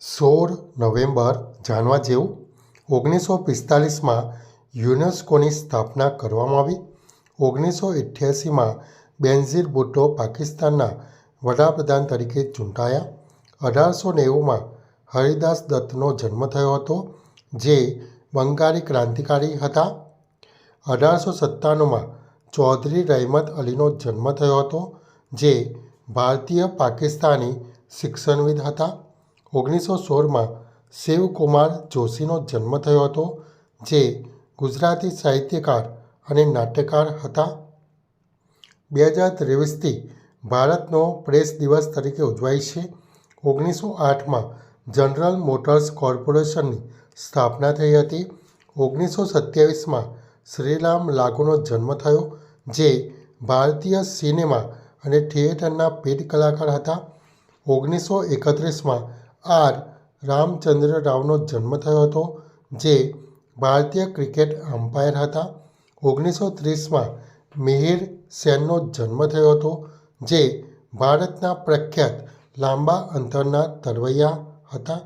16 November જાણવા જેવું 1945માં યુનેસ્કોની સ્થાપના કરવામાં આવી. 1988માં બેનઝીર ભુટ્ટો પાકિસ્તાનના વડાપ્રધાન તરીકે ચૂંટાયા. 1890માં હરિદાસ દત્તનો જન્મ થયો હતો, જે બંગાળી ક્રાંતિકારી હતા. 1897માં ચૌધરી રહેમત અલીનો જન્મ થયો હતો, જે ભારતીય પાકિસ્તાની શિક્ષણવિદ હતા. 1916માં શિવકુમાર જોશીનો જન્મ થયો હતો, જે ગુજરાતી સાહિત્યકાર અને નાટ્યકાર હતા. 2023થી ભારતનો પ્રેસ દિવસ તરીકે ઉજવાય છે. 1908માં જનરલ મોટર્સ કોર્પોરેશનની સ્થાપના થઈ હતી. 1927માં શ્રીરામ લાગુનો જન્મ થયો, જે ભારતીય સિનેમા અને થિયેટરના પીઢ કલાકાર હતા. 1931માં આર. રામચંદ્ર રાવનો જન્મ થયો હતો, જે ભારતીય ક્રિકેટ અમ્પાયર હતા. 1930માં મિહિર સેનનો જન્મ થયો હતો, જે ભારતના પ્રખ્યાત લાંબા અંતરના તરવૈયા હતા.